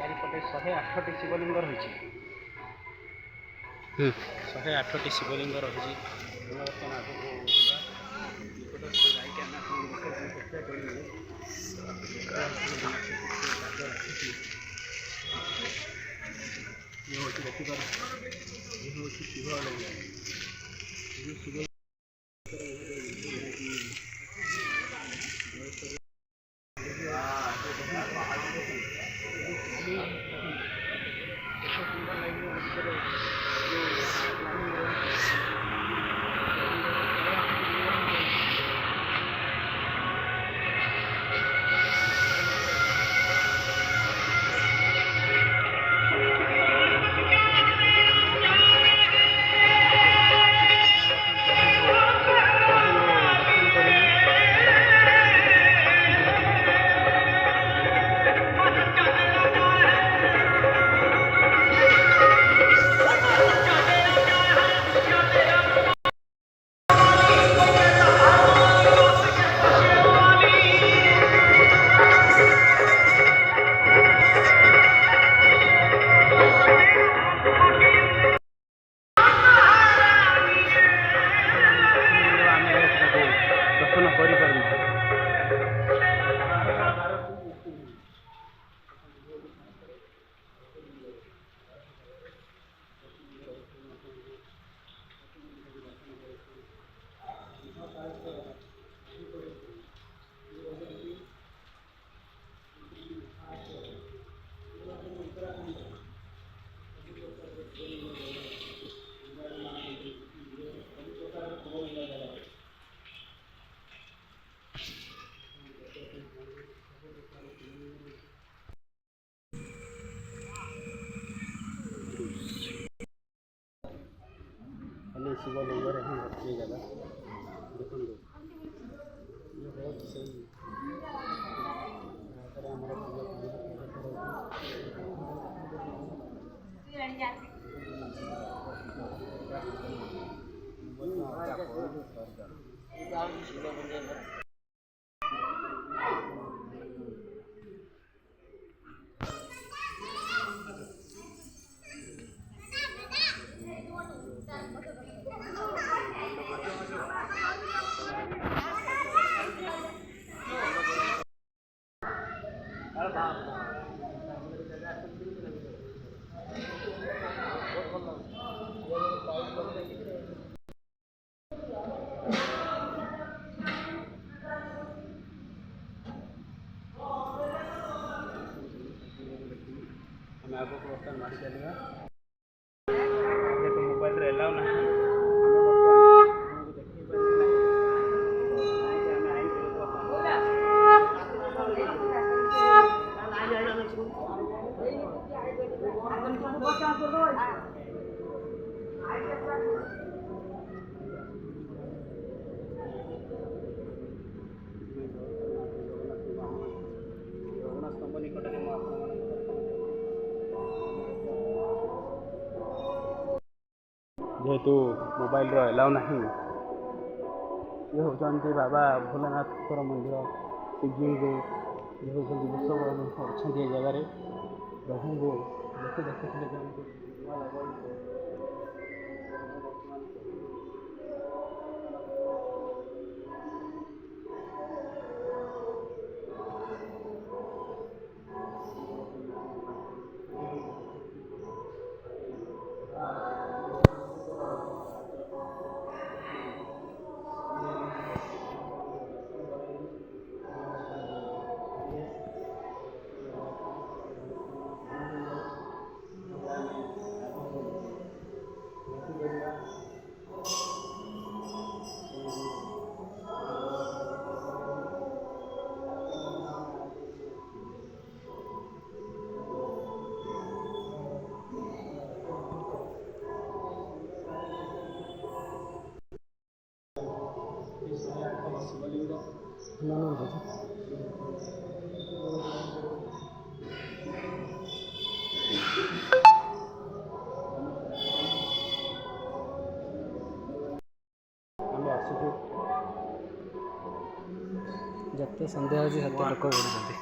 ଚାରିପଟେ 108ଟି ଶିବଲିଙ୍ଗ ରହିଛି। 108ଟି ଶିବଲିଙ୍ଗ ରହିଛି। ବର୍ତ୍ତମାନ ଆଗକୁ ଯିବା ନିକଟକୁ ଯାଇକି ଆମେ ଆପଣଙ୍କୁ ଚେଷ୍ଟା କରିବୁ। ଦେଖିପାରୁ ଇଏ ହେଉଛି ଶିବଲିଙ୍ଗ। ଶିବଲିଙ୍ଗରେ ହିଁ ଭର୍ତ୍ତି ଜାଗା ଦେଖନ୍ତୁ। ଇଏ ହେଉଛି ସେଇ ଆମର ଆମେ ଆଗକୁ ବର୍ତ୍ତମାନ ମାଡ଼ି ଚାଲିବା। ଯେହେତୁ ମୋବାଇଲରେ ଏଲାଉ ନାହିଁ ଜଗନ୍ନାଥଙ୍କ ନିକଟରେ ମୁଁ ଯେହେତୁ ମୋବାଇଲର ଏଲାଉ ନାହିଁ। ଇଏ ହେଉଛନ୍ତି ବାବା ଭୋଲେନାଥଙ୍କର ମନ୍ଦିର। ଶିବଜୀଙ୍କୁ ଇଏ ହେଉଛନ୍ତି ବୃଷଭ ଅଛନ୍ତି ଏ ଜାଗାରେ। ପ୍ରଭୁଙ୍କୁ ଦେଖିଥିଲେ ଯେମିତି ଆମେ ଆସିଛୁ ଯେତେ ସନ୍ଧ୍ୟା ହେଉଛି ସେତେ ଲୋକ ବଢ଼ୁଛନ୍ତି।